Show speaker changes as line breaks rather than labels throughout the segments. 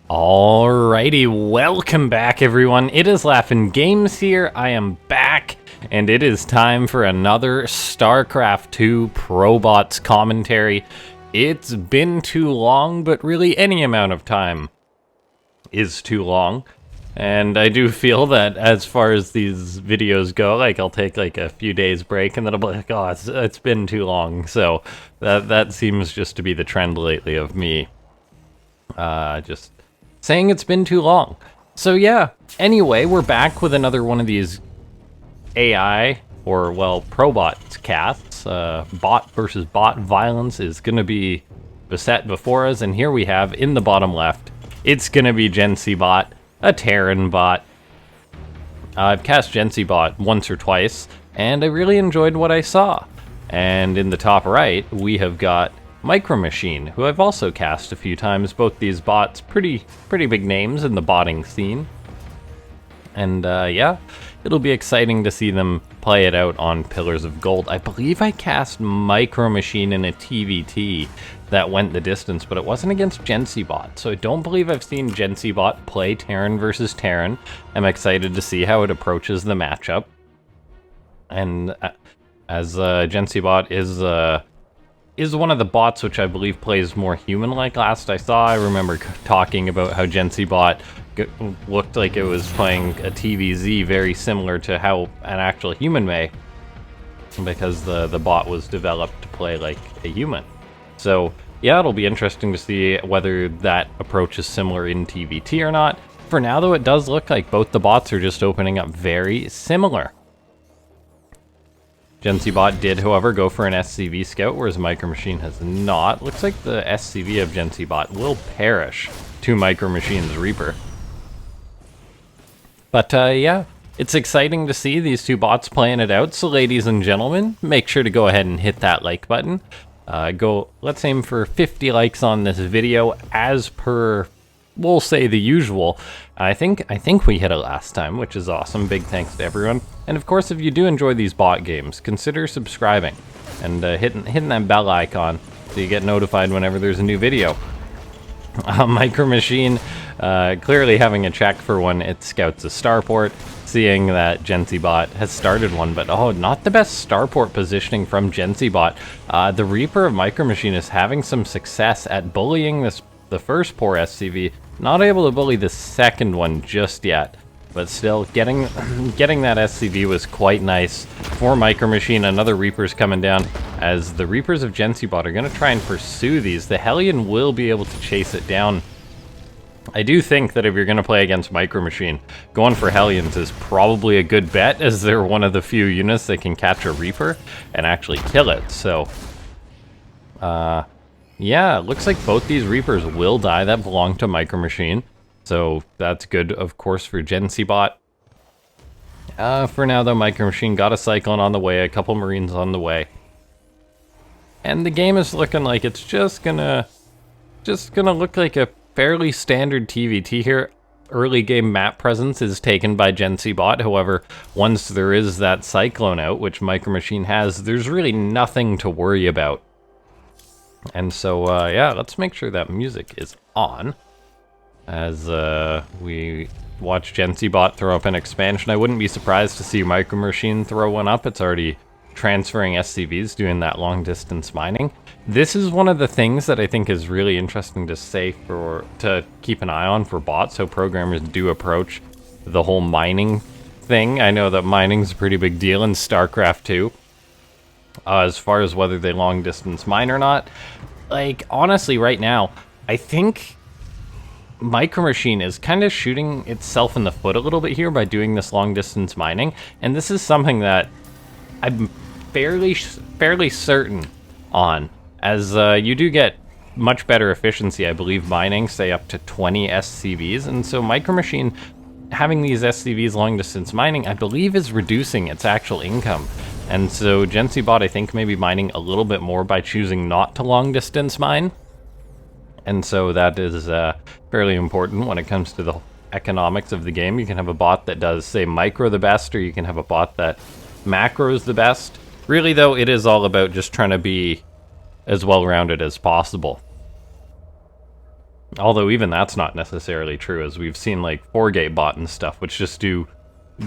Alrighty, welcome back everyone. It is LaughNgamez here. I am back, and it is time for another Starcraft 2 Probots commentary. It's been too long, but really any amount of time is too long. And I do feel that as far as these videos go, like I'll take like a few days break and then I'll be like, oh, it's been too long. So that seems just to be the trend lately of me. Just saying it's been too long. So yeah, anyway, we're back with another one of these AI, or well, Probots casts. Bot versus bot violence is going to be beset before us, and here we have, in the bottom left, it's going to be JensiiiBot, a Terran bot. I've cast JensiiiBot once or twice, and I really enjoyed what I saw. And in the top right, we have got MicroMachine, who I've also cast a few times. Both these bots, pretty big names in the botting scene. And yeah, it'll be exciting to see them play it out on Pillars of Gold. I believe I cast MicroMachine in a TVT that went the distance, but it wasn't against JensiiiBot. So I don't believe I've seen JensiiiBot play Terran versus Terran. I'm excited to see how it approaches the matchup. And as JensiiiBot is one of the bots which I believe plays more human-like. Last I saw, I remember talking about how JensiiiBot looked like it was playing a TVZ, very similar to how an actual human may, because the bot was developed to play like a human. So yeah, it'll be interesting to see whether that approach is similar in TVT or not. For now though, it does look like both the bots are just opening up very similar. JensiiiBot did, however, go for an SCV scout, whereas MicroMachine has not. Looks like the SCV of JensiiiBot will perish to MicroMachine's Reaper. But yeah, it's exciting to see these two bots playing it out. So ladies and gentlemen, make sure to go ahead and hit that like button. Let's aim for 50 likes on this video as per, we'll say, the usual. I think we hit it last time, which is awesome. Big thanks to everyone. And of course, if you do enjoy these bot games, consider subscribing and hitting that bell icon so you get notified whenever there's a new video. MicroMachine clearly having a check for when it scouts a starport, seeing that JensiiiBot has started one, but oh, not the best starport positioning from JensiiiBot. The Reaper of MicroMachine is having some success at bullying the first poor SCV, not able to bully the second one just yet. But still, getting that SCV was quite nice for MicroMachine. Another Reaper's coming down, as the Reapers of JensiiiBot are going to try and pursue these. The Hellion will be able to chase it down. I do think that if you're going to play against MicroMachine, going for Hellions is probably a good bet, as they're one of the few units that can catch a Reaper and actually kill it. So, yeah, it looks like both these Reapers will die that belong to MicroMachine. So that's good, of course, for JensiiiBot. For now, though, MicroMachine got a Cyclone on the way, a couple Marines on the way. And the game is looking like it's just gonna look like a fairly standard TVT here. Early game map presence is taken by JensiiiBot. However, once there is that Cyclone out, which MicroMachine has, there's really nothing to worry about. And so, yeah, let's make sure that music is on as we watch JensiiiBot throw up an expansion. I wouldn't be surprised to see MicroMachine throw one up. It's already transferring SCVs, doing that long distance mining. This is one of the things that I think is really interesting to keep an eye on for bots, so programmers do approach the whole mining thing. I know that mining's a pretty big deal in Starcraft 2. As far as whether they long distance mine or not, like, honestly, right now, I think MicroMachine is kind of shooting itself in the foot a little bit here by doing this long distance mining, and this is something that I'm fairly certain on, as you do get much better efficiency, I believe, mining, say, up to 20 SCVs, and so MicroMachine having these SCVs long distance mining, I believe, is reducing its actual income. And so JensiiiBot, I think, may be mining a little bit more by choosing not to long distance mine. And so that is fairly important when it comes to the economics of the game. You can have a bot that does, say, micro the best, or you can have a bot that macros the best. Really, though, it is all about just trying to be as well-rounded as possible. Although even that's not necessarily true, as we've seen like 4-gate-bot and stuff, which just do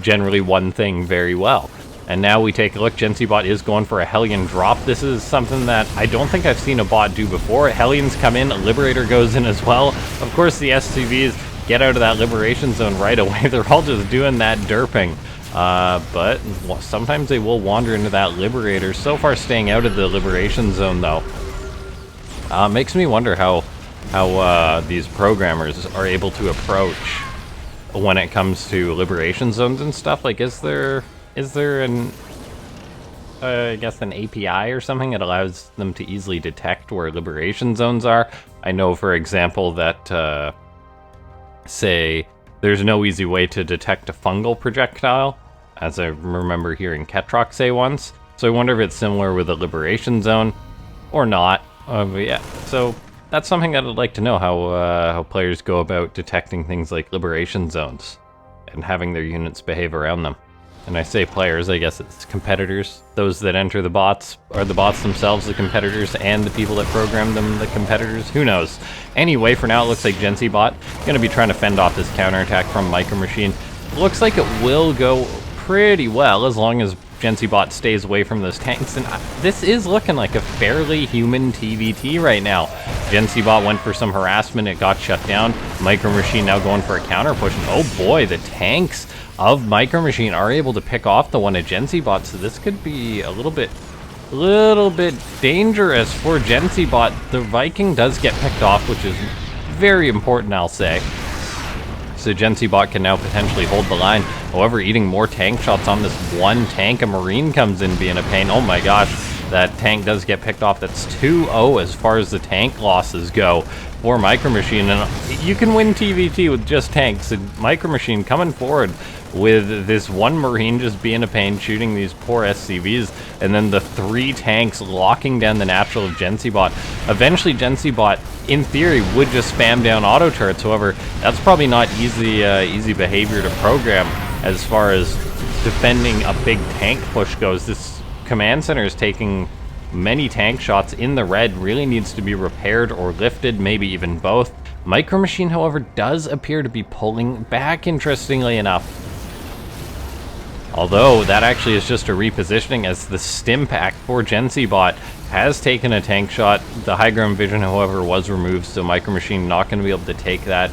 generally one thing very well. And now we take a look, JensiiiBot is going for a Hellion drop. This is something that I don't think I've seen a bot do before. Hellions come in, Liberator goes in as well. Of course the SCVs get out of that Liberation Zone right away. They're all just doing that derping. But sometimes they will wander into that Liberator. So far staying out of the Liberation Zone though. Makes me wonder how these programmers are able to approach when it comes to Liberation Zones and stuff. Like, is there an I guess an API or something that allows them to easily detect where Liberation Zones are? I know, for example, that say there's no easy way to detect a fungal projectile, as I remember hearing Ketrock say once. So I wonder if it's similar with a Liberation Zone or not. But yeah, so that's something that I'd like to know, how players go about detecting things like Liberation Zones and having their units behave around them. And I say players, I guess it's competitors. Those that enter the bots, are the bots themselves the competitors, and the people that program them the competitors? Who knows? Anyway, for now it looks like JensiiiBot going to be trying to fend off this counterattack from MicroMachine. Looks like it will go pretty well as long as JensiiiBot stays away from those tanks, and this is looking like a fairly human TVT right now. JensiiiBot went for some harassment, it got shut down. MicroMachine now going for a counter push, and oh boy, the tanks of MicroMachine are able to pick off the one at JensiiiBot, so this could be a little bit dangerous for JensiiiBot. The Viking does get picked off, which is very important, I'll say. So JensiiiBot can now potentially hold the line. However, eating more tank shots on this one tank, a Marine comes in being a pain. Oh my gosh, that tank does get picked off. That's 2-0 as far as the tank losses go for MicroMachine. And you can win TVT with just tanks. And MicroMachine coming forward with this one Marine just being a pain, shooting these poor SCVs, and then the 3 tanks locking down the natural of JensiiiBot. Eventually JensiiiBot, in theory, would just spam down auto turrets. However, that's probably not easy behavior to program as far as defending a big tank push goes. This command center is taking many tank shots in the red, really needs to be repaired or lifted, maybe even both. MicroMachine, however, does appear to be pulling back, interestingly enough. Although, that actually is just a repositioning, as the stim pack for JensiiiBot has taken a tank shot. The high ground vision, however, was removed, so MicroMachine not going to be able to take that.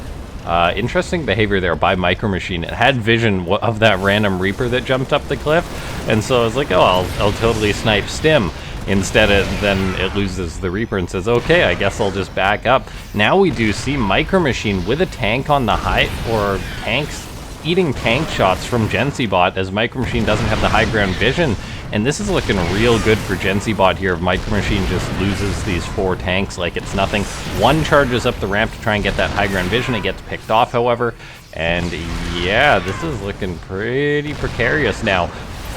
Interesting behavior there by MicroMachine. It had vision of that random Reaper that jumped up the cliff, and so I was like, oh, I'll totally snipe stim. Instead, then it loses the Reaper and says, okay, I guess I'll just back up. Now we do see MicroMachine with a tank on the height, or tanks eating tank shots from JensiiiBot, as MicroMachine doesn't have the high ground vision. And this is looking real good for JensiiiBot here. If MicroMachine just loses these 4 tanks like it's nothing. One charges up the ramp to try and get that high ground vision. It gets picked off, however. And yeah, this is looking pretty precarious now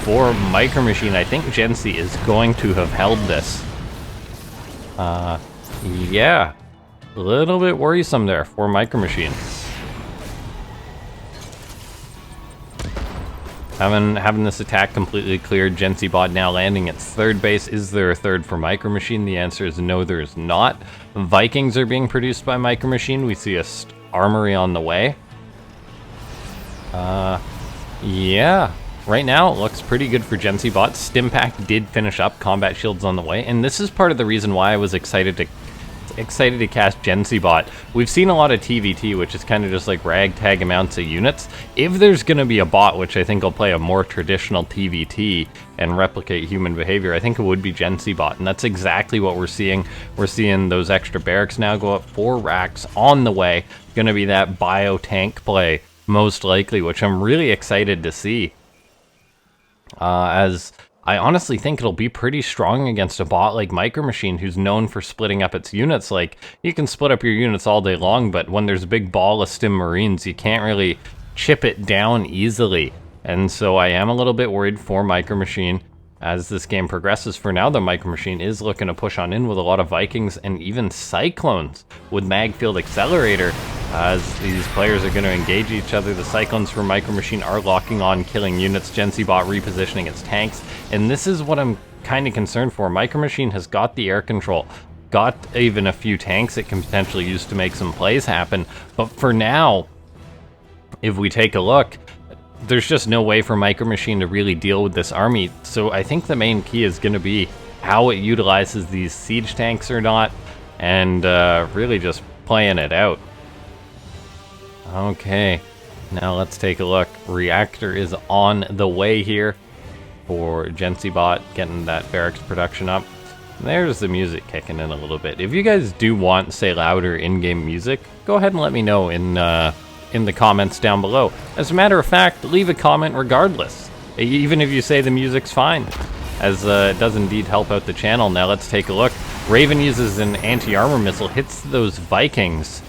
for MicroMachine. I think Jensi is going to have held this. Yeah, a little bit worrisome there for MicroMachine. Having this attack completely cleared, JensiiiBot now landing its 3rd base. Is there a 3rd for MicroMachine? The answer is no, there is not. Vikings are being produced by MicroMachine. We see a armory on the way. Yeah. Right now, it looks pretty good for JensiiiBot. Stimpack did finish up, combat shields on the way, and this is part of the reason why I was excited to cast JensiiiBot. We've seen a lot of TVT, which is kind of just like ragtag amounts of units. If there's going to be a bot, which I think will play a more traditional TVT and replicate human behavior, I think it would be JensiiiBot, and that's exactly what we're seeing. We're seeing those extra barracks now go up, 4 racks on the way. Going to be that bio tank play, most likely, which I'm really excited to see. As I honestly think it'll be pretty strong against a bot like MicroMachine, who's known for splitting up its units. Like, you can split up your units all day long, but when there's a big ball of Stim Marines, you can't really chip it down easily. And so I am a little bit worried for MicroMachine as this game progresses. For now, the MicroMachine is looking to push on in with a lot of Vikings and even Cyclones with Magfield Accelerator. As these players are going to engage each other, the Cyclones for MicroMachine are locking on, killing units. JensiiiBot repositioning its tanks, and this is what I'm kind of concerned for. MicroMachine has got the air control. got even a few tanks it can potentially use to make some plays happen. But for now, if we take a look, there's just no way for MicroMachine to really deal with this army. So I think the main key is going to be how it utilizes these siege tanks or not, and really just playing it out. Okay, now let's take a look. Reactor is on the way here for JensiiiBot, getting that barracks production up. There's the music kicking in a little bit. If you guys do want, say, louder in-game music, go ahead and let me know in the comments down below. As a matter of fact, leave a comment regardless, even if you say the music's fine, as it does indeed help out the channel. Now let's take a look. Raven uses an anti-armor missile, hits those Vikings.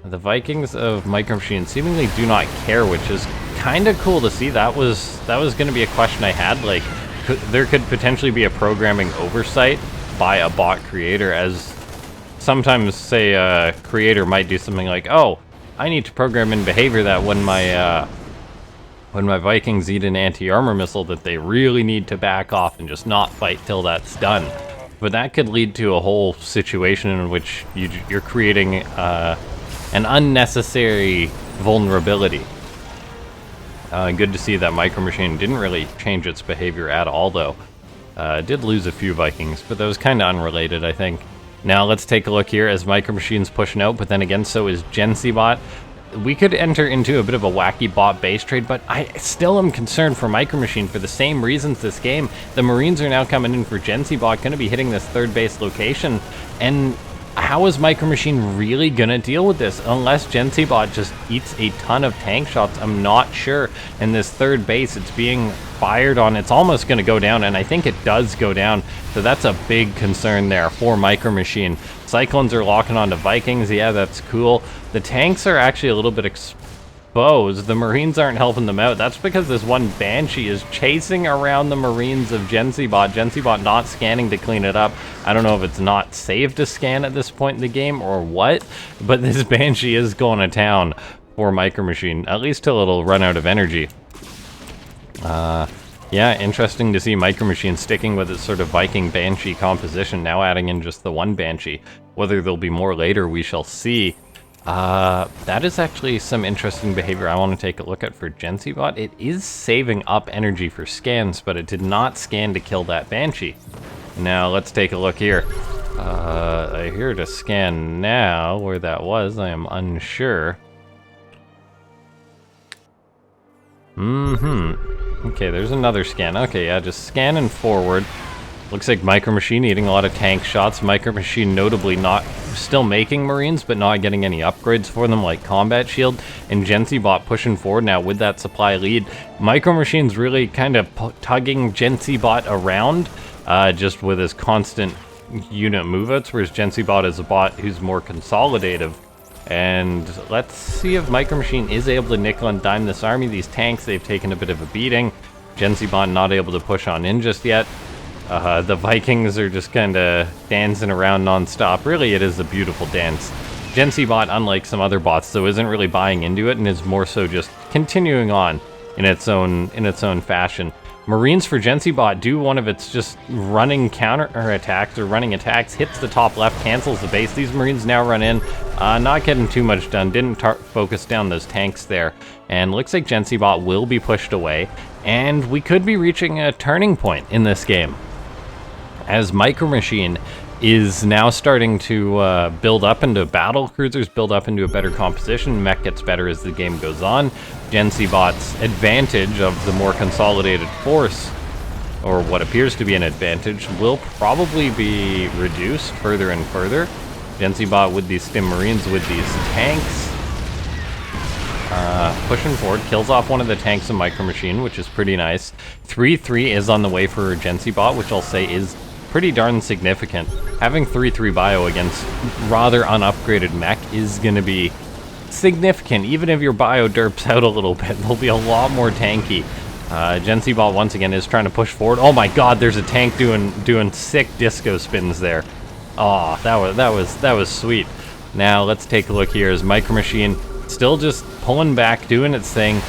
The Vikings of MicroMachine seemingly do not care, which is kind of cool to see. That was going to be a question I had, like, there could potentially be a programming oversight by a bot creator, as sometimes, say, a creator might do something like, oh, I need to program in behavior that when my Vikings eat an anti-armor missile, that they really need to back off and just not fight till that's done. But that could lead to a whole situation in which you're creating an unnecessary vulnerability. Good to see that MicroMachine didn't really change its behavior at all, though. Did lose a few Vikings, but that was kind of unrelated, I think. Now let's take a look here as MicroMachine's pushing out, but then again, so is JensiiiBot. We could enter into a bit of a wacky bot base trade, but I still am concerned for MicroMachine for the same reasons this game. The Marines are now coming in for JensiiiBot, going to be hitting this third base location, and how is MicroMachine really gonna deal with this? Unless JensiiiBot just eats a ton of tank shots, I'm not sure. And this third base, it's being fired on, it's almost gonna go down, and I think it does go down. So that's a big concern there for MicroMachine. Cyclones are locking onto Vikings, yeah, that's cool. The tanks are actually a little bit exposed. The Marines aren't helping them out. That's because this one Banshee is chasing around the Marines of JensiiiBot. JensiiiBot not scanning to clean it up. I don't know if it's not saved to scan at this point in the game or what, but this Banshee is going to town for MicroMachine, at least till it'll run out of energy. Yeah, interesting to see MicroMachine sticking with its sort of Viking Banshee composition, now adding in just the one Banshee. Whether there'll be more later, we shall see. That is actually some interesting behavior I want to take a look at for JensiiiBot. It is saving up energy for scans, but it did not scan to kill that Banshee. Now, let's take a look here. I hear to scan now. Where that was, I am unsure. Okay, there's another scan. Okay, yeah, just scanning forward. Looks like MicroMachine eating a lot of tank shots. MicroMachine notably not still making Marines, but not getting any upgrades for them like Combat Shield. And JensiiiBot pushing forward now with that supply lead. MicroMachine's really kind of tugging JensiiiBot around, just with his constant unit moveouts, whereas JensiiiBot is a bot who's more consolidative. And let's see if MicroMachine is able to nickel and dime this army. These tanks, they've taken a bit of a beating. JensiiiBot not able to push on in just yet. The Vikings are just kind of dancing around non-stop. Really, it is a beautiful dance. JensiiiBot, unlike some other bots, though, isn't really buying into it and is more so just continuing on in its own fashion. Marines for JensiiiBot do one of its just running counter-attacks or running attacks, hits the top left, cancels the base. These Marines now run in, not getting too much done, didn't focus down those tanks there. And looks like JensiiiBot will be pushed away, and we could be reaching a turning point in this game, as MicroMachine is now starting to build up into battle cruisers, build up into a better composition. Mech gets better as the game goes on. JensiiiBot's advantage of the more consolidated force, or what appears to be an advantage, will probably be reduced further and further. JensiiiBot with these Stim Marines, with these tanks, pushing forward, kills off one of the tanks of MicroMachine, which is pretty nice. 3-3 is on the way for JensiiiBot, which I'll say is pretty darn significant. Having 3-3 bio against rather unupgraded mech is going to be significant. Even if your bio derps out a little bit, they'll be a lot more tanky. JensiiiBot once again is trying to push forward. Oh my god, there's a tank doing sick disco spins there. Oh, that was sweet. Now let's take a look here as MicroMachine still just pulling back, doing its thing,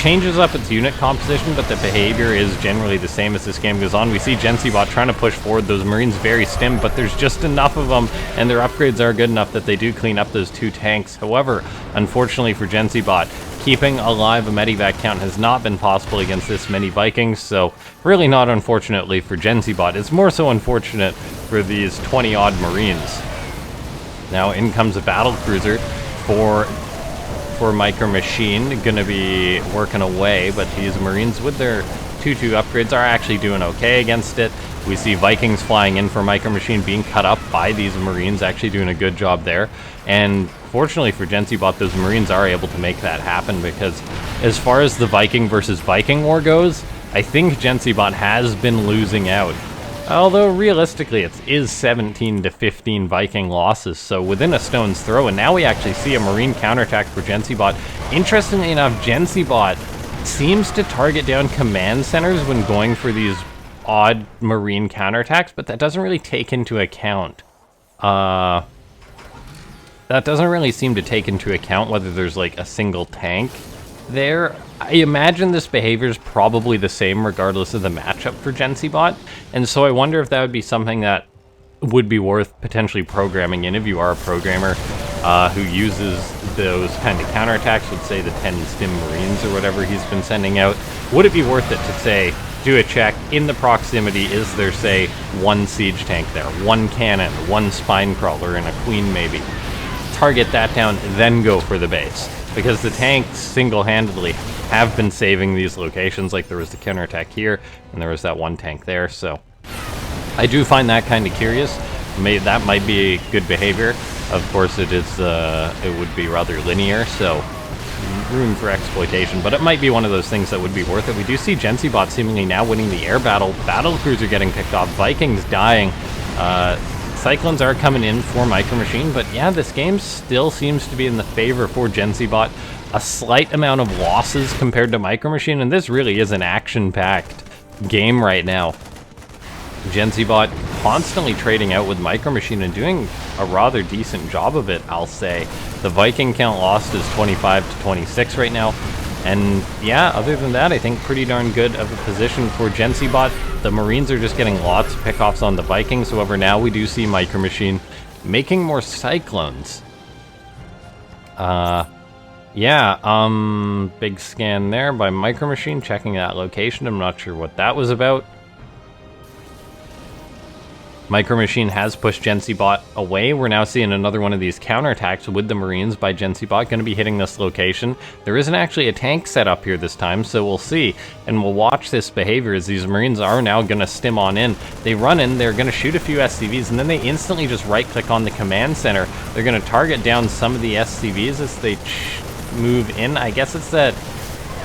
changes up its unit composition, but the behavior is generally the same as this game goes on. We see JensiiiBot trying to push forward. Those Marines very stim, but there's just enough of them, and their upgrades are good enough that they do clean up those 2 tanks. However, unfortunately for JensiiiBot, keeping alive a medivac count has not been possible against this many Vikings, so really not unfortunately for JensiiiBot. It's more so unfortunate for these 20-odd Marines. Now in comes a battlecruiser for MicroMachine, gonna be working away, but these Marines with their 2-2 upgrades are actually doing okay against it. We see Vikings flying in for MicroMachine being cut up by these Marines, actually doing a good job there. And fortunately for JensiiiBot, those Marines are able to make that happen, because as far as the Viking versus Viking war goes, I think JensiiiBot has been losing out. Although realistically it is 17 to 15 Viking losses, so within a stone's throw, and now we actually see a Marine counterattack for JensiiiBot. Interestingly enough, JensiiiBot seems to target down command centers when going for these odd Marine counterattacks, but that doesn't really take into account that doesn't really seem to take into account whether there's like a single tank there. I imagine this behavior is probably the same regardless of the matchup for JensiiiBot, and so I wonder if that would be something that would be worth potentially programming in if you are a programmer who uses those kind of counterattacks, would say the 10 stim Marines or whatever he's been sending out. Would it be worth it to say, do a check in the proximity, is there say 1 siege tank there, 1 cannon, 1 spine crawler, and a queen maybe? Target that down, then go for the base. Because the tanks single-handedly have been saving these locations, like there was the counterattack here, and there was that 1 tank there, so I do find that kind of curious. That might be good behavior. Of course it is, it would be rather linear, so room for exploitation, but it might be one of those things that would be worth it. We do see JensiiiBot seemingly now winning the air battle, battlecruiser getting picked off, Vikings dying, Cyclones are coming in for MicroMachine, but yeah, this game still seems to be in the favor for JensiiiBot. A slight amount of losses compared to MicroMachine, and this really is an action-packed game right now. JensiiiBot constantly trading out with MicroMachine and doing a rather decent job of it, I'll say. The Viking count lost is 25 to 26 right now. And yeah, other than that, I think pretty darn good of a position for JensiiiBot. The Marines are just getting lots of pickoffs on the Vikings. However, now we do see MicroMachine making more Cyclones. Yeah, big scan there by MicroMachine, checking that location. I'm not sure what that was about. MicroMachine has pushed JensiiiBot away. We're now seeing another one of these counterattacks with the Marines by JensiiiBot, going to be hitting this location. There isn't actually a tank set up here this time, so we'll see. And we'll watch this behavior as these Marines are now going to stim on in. They run in, they're going to shoot a few SCVs, and then they instantly just right-click on the command center. They're going to target down some of the SCVs as they move in. I guess it's that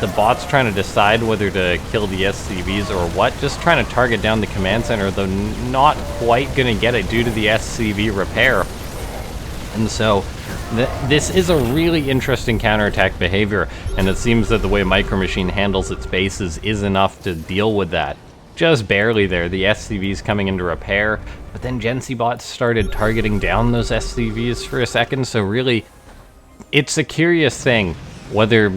the bot's trying to decide whether to kill the SCVs or what. Just trying to target down the command center, though not quite going to get it due to the SCV repair. And so this is a really interesting counterattack behavior, and it seems that the way MicroMachine handles its bases is enough to deal with that. Just barely there, the SCVs coming into repair, but then JensiiiBot started targeting down those SCVs for a second, so really, it's a curious thing whether,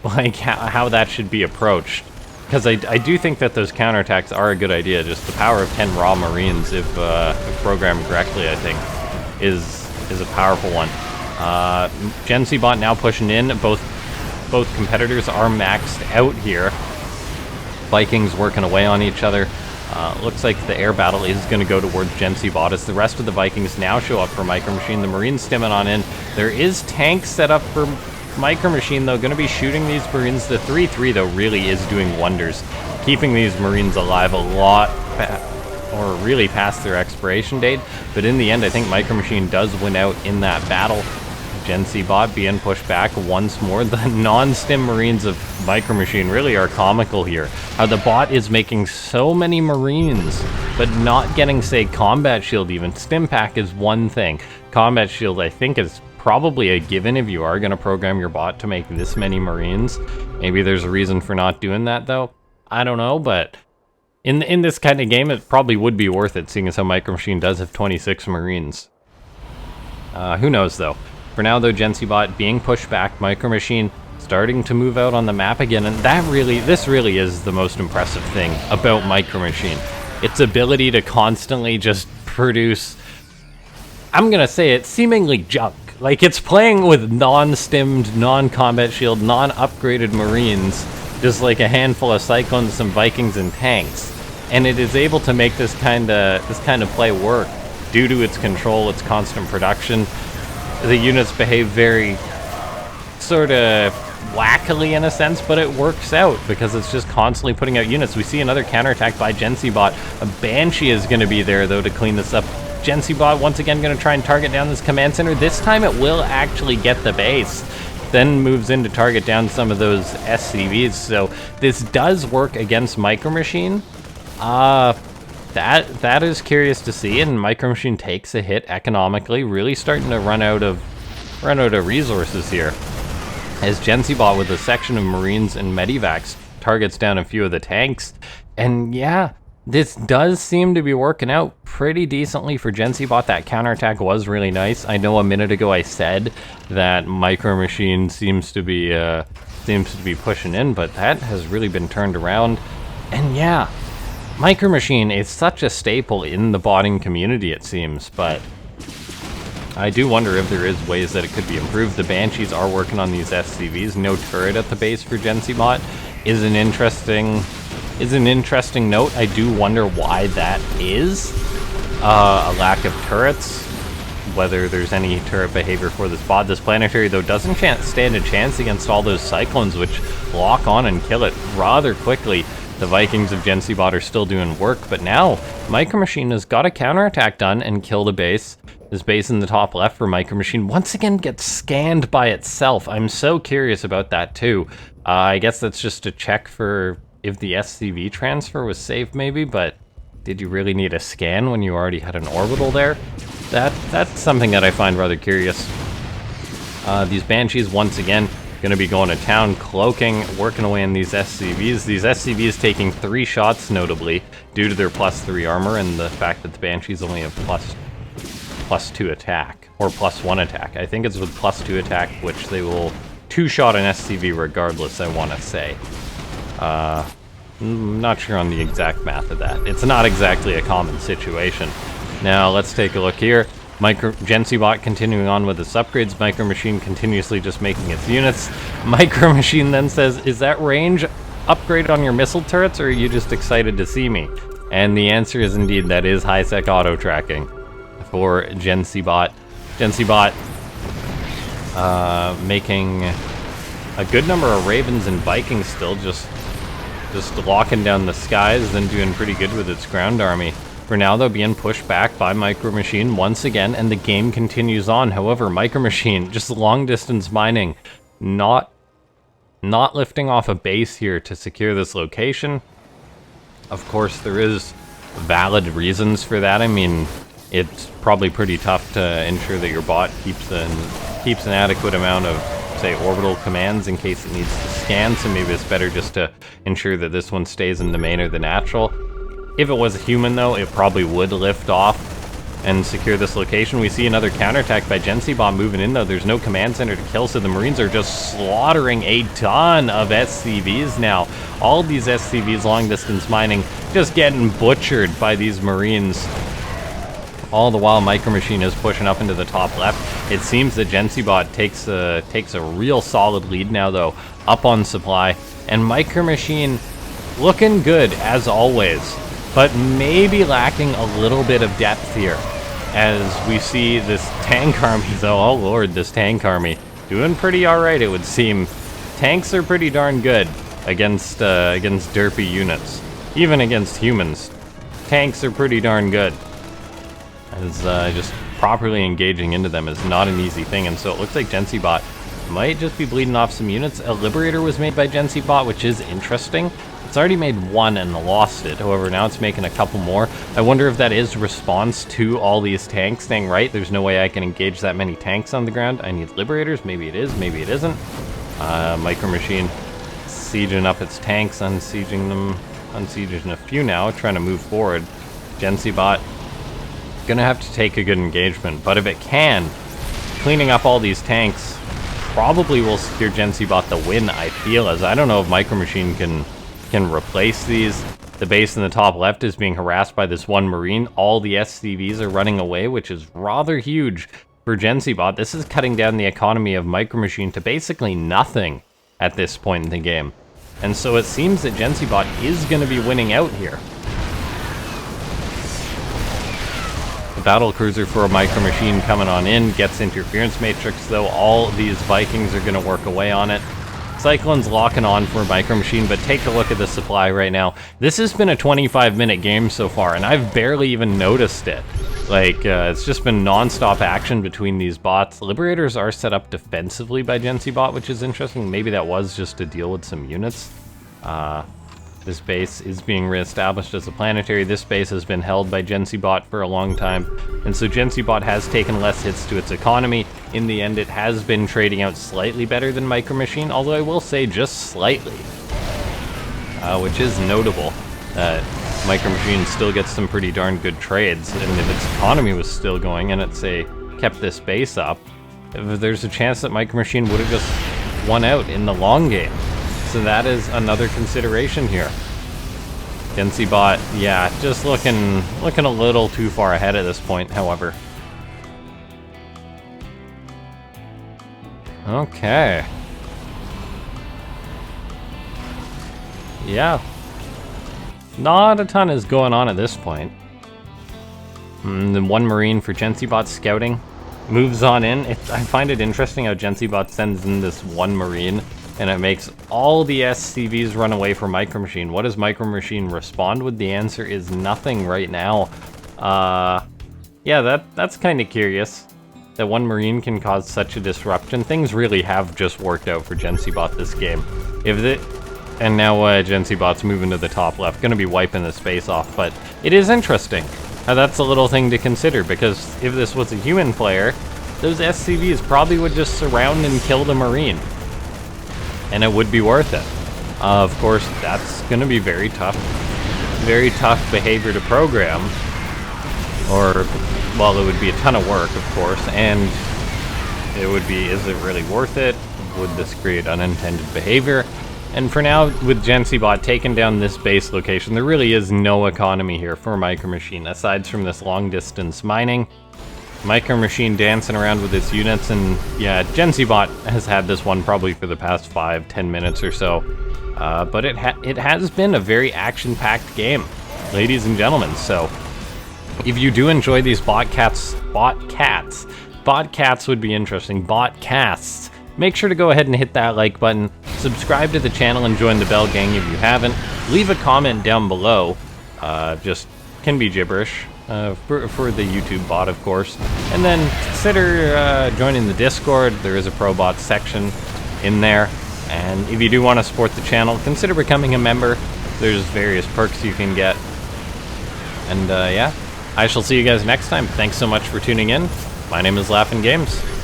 like, how that should be approached. Because I do think that those counterattacks are a good idea. Just the power of 10 raw Marines, if programmed correctly, I think, is a powerful one. JensiiiBot now pushing in. Both competitors are maxed out here. Vikings working away on each other. Looks like the air battle is going to go towards JensiiiBot as the rest of the Vikings now show up for MicroMachine. The Marines stimming on in. There is tanks set up for MicroMachine, though, going to be shooting these Marines. The 3-3, though, really is doing wonders, keeping these Marines alive a lot, or really past their expiration date. But in the end, I think MicroMachine does win out in that battle. JensiiiBot being pushed back once more. The non-stim Marines of MicroMachine really are comical here. How the bot is making so many Marines, but not getting, say, combat shield even. Stim pack is one thing. Combat shield, I think, is probably a given if you are going to program your bot to make this many Marines. Maybe there's a reason for not doing that, though. I don't know, but in this kind of game, it probably would be worth it, seeing as how MicroMachine does have 26 Marines. Who knows, though. For now, though, JensiiiBot being pushed back, MicroMachine starting to move out on the map again, and this really is the most impressive thing about MicroMachine. Its ability to constantly just produce, I'm gonna say it, seemingly junk. Like, it's playing with non-stimmed, non-combat shield, non-upgraded Marines, just like a handful of Cyclones, some Vikings, and tanks. And it is able to make this kind of play work due to its control, its constant production. The units behave very sort of wackily in a sense, but it works out because it's just constantly putting out units. We see another counterattack by JensiiiBot. A Banshee is going to be there, though, to clean this up. JensiiiBot once again going to try and target down this command center. This time it will actually get the base. Then moves in to target down some of those SCVs. So this does work against MicroMachine. That is curious to see, and MicroMachine takes a hit economically, really starting to run out of resources here. As JensiiiBot with a section of Marines and Medivacs targets down a few of the tanks. And yeah, this does seem to be working out pretty decently for JensiiiBot. That counterattack was really nice. I know a minute ago I said that MicroMachine seems to be pushing in, but that has really been turned around. And yeah, MicroMachine is such a staple in the botting community, it seems, but I do wonder if there is ways that it could be improved. The Banshees are working on these SCVs. No turret at the base for JensiiiBot is an interesting note. I do wonder why that is. A lack of turrets, whether there's any turret behavior for this bot. This planetary, though, doesn't stand a chance against all those Cyclones, which lock on and kill it rather quickly. The Vikings of JensiiiBot are still doing work, but now MicroMachine has got a counterattack done and killed a base. This base in the top left for MicroMachine once again gets scanned by itself. I'm so curious about that too. I guess that's just a check for if the SCV transfer was safe maybe, but did you really need a scan when you already had an orbital there? That's something that I find rather curious. These Banshees once again going to be going to town, cloaking, working away in these SCVs. These SCVs taking 3 shots, notably, due to their +3 armor and the fact that the Banshees only have +2 attack, or +1 attack. I think it's with +2 attack, which they will 2-shot an SCV regardless, I want to say. I'm not sure on the exact math of that. It's not exactly a common situation. Now, let's take a look here. JensiiiBot continuing on with its upgrades. MicroMachine continuously just making its units. MicroMachine then says, is that range upgrade on your missile turrets, or are you just excited to see me? And the answer is indeed, that is high-sec auto-tracking for JensiiiBot. JensiiiBot making a good number of Ravens and Vikings still, just locking down the skies, then doing pretty good with its ground army. For now, though, being pushed back by MicroMachine once again, and the game continues on. However, MicroMachine, just long-distance mining, not lifting off a base here to secure this location. Of course, there is valid reasons for that. I mean, it's probably pretty tough to ensure that your bot keeps an adequate amount of, say, orbital commands in case it needs to scan, so maybe it's better just to ensure that this one stays in the main or the natural. If it was a human, though, it probably would lift off and secure this location. We see another counterattack by JensiiiBot moving in, though. There's no command center to kill, so the Marines are just slaughtering a ton of SCVs now. All these SCVs, long-distance mining, just getting butchered by these Marines. All the while, MicroMachine is pushing up into the top left. It seems that JensiiiBot takes a real solid lead now, though, up on supply. And MicroMachine looking good, as always, but maybe lacking a little bit of depth here, as we see this tank army, though. Oh lord, this tank army doing pretty alright, it would seem. Tanks are pretty darn good against derpy units. Even against humans, tanks are pretty darn good. As just properly engaging into them is not an easy thing, and so it looks like JensiiiBot might just be bleeding off some units. A Liberator was made by JensiiiBot, which is interesting. It's already made one and lost it. However, now it's making a couple more. I wonder if that is response to all these tanks saying, right, there's no way I can engage that many tanks on the ground. I need Liberators. Maybe it is, maybe it isn't. MicroMachine sieging up its tanks, unsieging them, unsieging a few now, trying to move forward. JensiiiBot gonna have to take a good engagement, but if it can, cleaning up all these tanks probably will secure JensiiiBot the win, I feel, as I don't know if MicroMachine can replace these. The base in the top left is being harassed by this one Marine. All the SCVs are running away, which is rather huge for JensiiiBot. This is cutting down the economy of MicroMachine to basically nothing at this point in the game. And so it seems that JensiiiBot is going to be winning out here. The battle cruiser for a MicroMachine coming on in, gets interference matrix though. All these Vikings are going to work away on it. Cyclone's locking on for a MicroMachine, but take a look at the supply right now. This has been a 25-minute game so far, and I've barely even noticed it. Like, it's just been non-stop action between these bots. Liberators are set up defensively by JensiiiBot, which is interesting. Maybe that was just to deal with some units. This base is being reestablished as a planetary. This base has been held by JensiiiBot for a long time, and so JensiiiBot has taken less hits to its economy. In the end, it has been trading out slightly better than MicroMachine, although I will say just slightly, which is notable. MicroMachine still gets some pretty darn good trades, and if its economy was still going and it, say, kept this base up, there's a chance that MicroMachine would have just won out in the long game. So that is another consideration here. JensiiiBot, yeah, just looking a little too far ahead at this point, however. Okay. Yeah. Not a ton is going on at this point. The one Marine for JensiiiBot scouting moves on in. I find it interesting how JensiiiBot sends in this one Marine, and it makes all the SCVs run away from MicroMachine. What does MicroMachine respond with? The answer is nothing right now. Yeah, that's kind of curious. That one Marine can cause such a disruption. Things really have just worked out for JensiiiBot this game. And now JensiiiBot's moving to the top left, gonna be wiping the space off, but it is interesting. That's a little thing to consider, because if this was a human player, those SCVs probably would just surround and kill the Marine. And it would be worth it. Of course, that's gonna be very tough behavior to program. Or, well, it would be a ton of work, of course, and it would be, is it really worth it? Would this create unintended behavior? And for now, with JensiiiBot taking down this base location, there really is no economy here for MicroMachine, aside from this long-distance mining. MicroMachine dancing around with its units, and yeah, JensiiiBot has had this one probably for the past 5-10 minutes or so. But it has been a very action-packed game, ladies and gentlemen, so if you do enjoy these botcats would be interesting, botcasts, make sure to go ahead and hit that like button, subscribe to the channel and join the bell gang if you haven't, leave a comment down below, just can be gibberish, for the YouTube bot, of course, and then consider joining the Discord. There is a ProBot section in there, and if you do want to support the channel, consider becoming a member. There's various perks you can get, and yeah, I shall see you guys next time. Thanks so much for tuning in. My name is LaughNgamez.